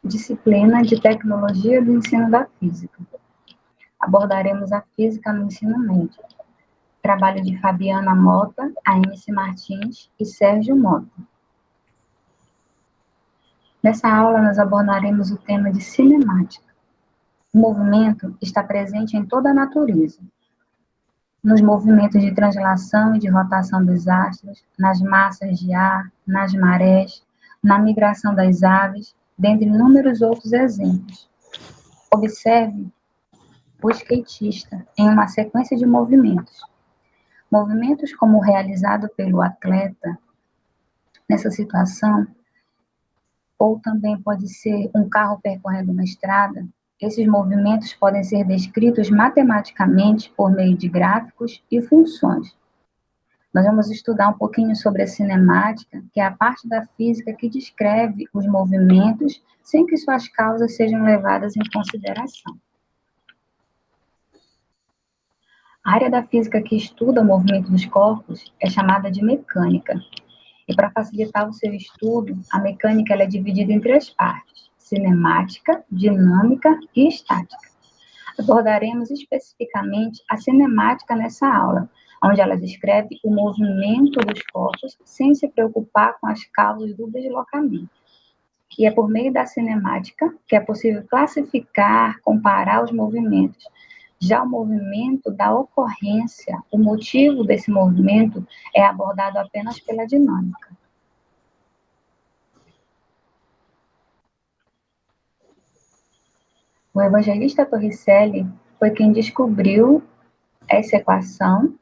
disciplina de Tecnologia do Ensino da Física. Abordaremos a física no ensino médio. Trabalho de Fabiana Mota, Ainice Martins e Sérgio Mota. Nessa aula, nós abordaremos o tema de cinemática. O movimento está presente em toda a natureza. Nos movimentos de translação e de rotação dos astros, nas massas de ar, nas marés, na migração das aves, dentre inúmeros outros exemplos. Observe o skatista em uma sequência de movimentos. Movimentos como o realizado pelo atleta nessa situação, ou também pode ser um carro percorrendo uma estrada. Esses movimentos podem ser descritos matematicamente por meio de gráficos e funções. Nós vamos estudar um pouquinho sobre a cinemática, que é a parte da física que descreve os movimentos sem que suas causas sejam levadas em consideração. A área da física que estuda o movimento dos corpos é chamada de mecânica. E para facilitar o seu estudo, a mecânica ela é dividida em 3 partes: cinemática, dinâmica e estática. Abordaremos especificamente a cinemática nessa aula, onde ela descreve o movimento dos corpos sem se preocupar com as causas do deslocamento. E é por meio da cinemática que é possível classificar, comparar os movimentos. Já o movimento da ocorrência, o motivo desse movimento é abordado apenas pela dinâmica. O evangelista Torricelli foi quem descobriu essa equação,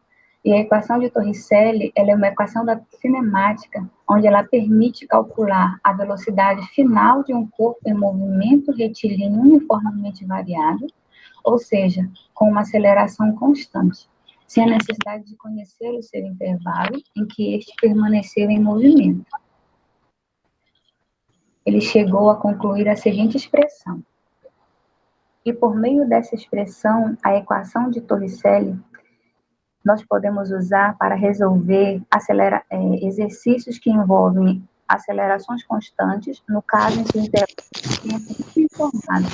e a equação de Torricelli ela é uma equação da cinemática, onde ela permite calcular a velocidade final de um corpo em movimento retilíneo uniformemente variado, ou seja, com uma aceleração constante, sem a necessidade de conhecer o seu intervalo em que este permaneceu em movimento. Ele chegou a concluir a seguinte expressão: e por meio dessa expressão, a equação de Torricelli, nós podemos usar para resolver exercícios que envolvem acelerações constantes, no caso em que o intervalo é informado.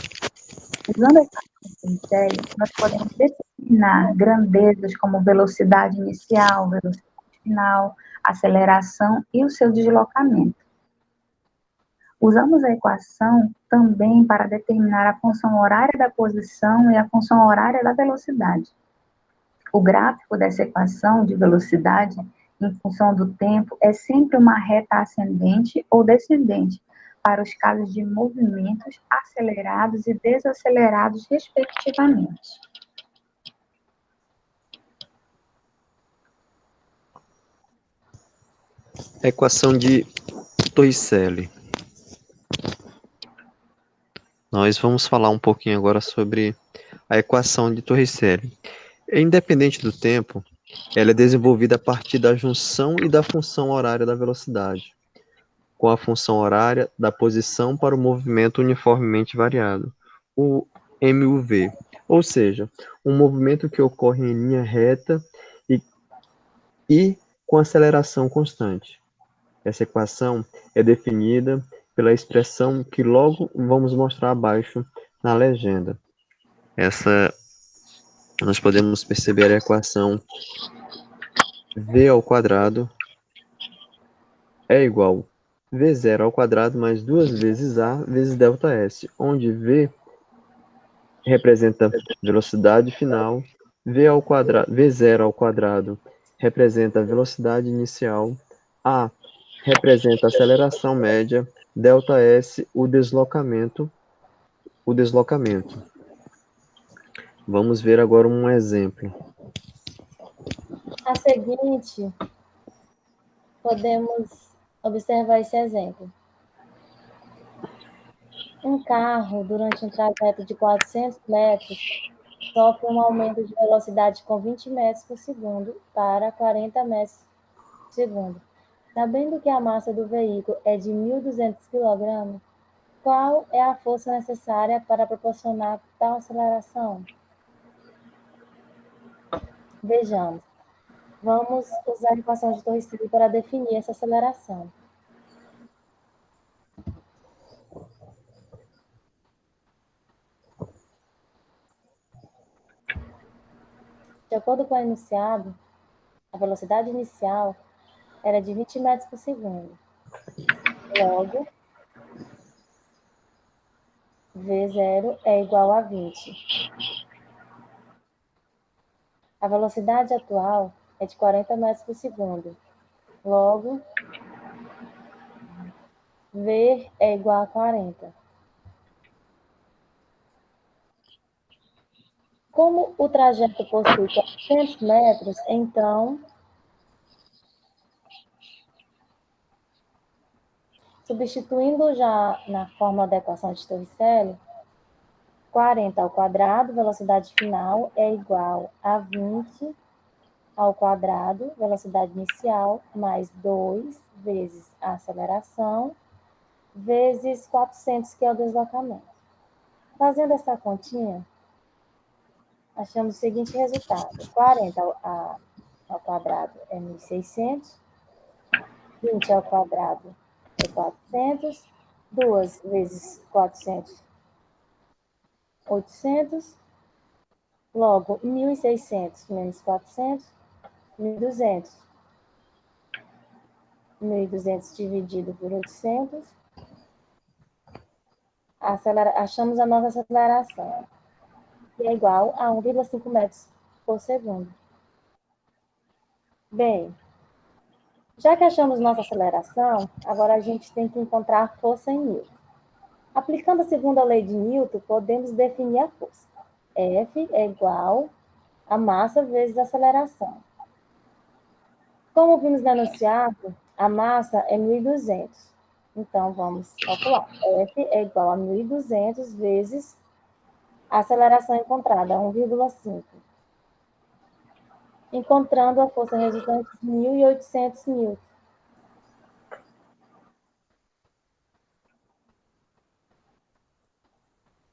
Usando a equação de Torricelli, nós podemos determinar grandezas como velocidade inicial, velocidade final, aceleração e o seu deslocamento. Usamos a equação também para determinar a função horária da posição e a função horária da velocidade. O gráfico dessa equação de velocidade, em função do tempo, é sempre uma reta ascendente ou descendente, para os casos de movimentos acelerados e desacelerados, respectivamente. Equação de Torricelli. Nós vamos falar um pouquinho agora sobre a equação de Torricelli. Independente do tempo, ela é desenvolvida a partir da junção e da função horária da velocidade, com a função horária da posição para o movimento uniformemente variado, o MUV, ou seja, um movimento que ocorre em linha reta e com aceleração constante. Essa equação é definida pela expressão que logo vamos mostrar abaixo na legenda. Nós podemos perceber a equação v ao quadrado é igual a v0 ao quadrado mais 2 vezes a vezes ΔS, onde v representa velocidade final, v0 ao quadrado representa a velocidade inicial, a representa a aceleração média, ΔS o deslocamento. Vamos ver agora um exemplo. A seguinte, podemos observar esse exemplo. Um carro, durante um trajeto de 400 metros, sofre um aumento de velocidade com 20 metros por segundo para 40 metros por segundo. Sabendo que a massa do veículo é de 1.200 kg, qual é a força necessária para proporcionar tal aceleração? Vejamos. Vamos usar a equação de Torricelli para definir essa aceleração. acordo com o enunciado, a velocidade inicial era de 20 metros por segundo. Logo, V0 é igual a 20. A velocidade atual é de 40 metros por segundo. Logo, V é igual a 40. Como o trajeto possui 400 metros, então, substituindo já na fórmula da equação de Torricelli, 40 ao quadrado, velocidade final, é igual a 20 ao quadrado, velocidade inicial, mais 2 vezes a aceleração, vezes 400, que é o deslocamento. Fazendo essa continha, achamos o seguinte resultado. 40 ao quadrado é 1.600, 20 ao quadrado é 400, 2 vezes 400, 800, logo 1.600 menos 400, 1.200. 1.200 dividido por 800, achamos a nossa aceleração, que é igual a 1,5 metros por segundo. Bem, já que achamos nossa aceleração, agora a gente tem que encontrar a força em Newton. Aplicando a segunda lei de Newton, podemos definir a força. F é igual a massa vezes a aceleração. Como vimos no enunciado, a massa é 1.200. Então, vamos calcular. F é igual a 1.200 vezes a aceleração encontrada, 1,5. Encontrando a força resultante de 1.800 N.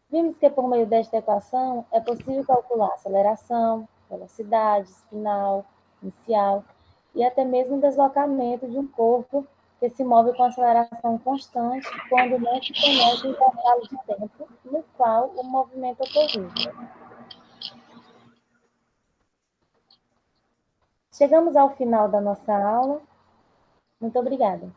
Vimos que, por meio desta equação, é possível calcular aceleração, velocidade, final, inicial, e até mesmo o deslocamento de um corpo que se move com aceleração constante quando não se conhece o intervalo de tempo no qual o movimento ocorreu. Chegamos ao final da nossa aula. Muito obrigada.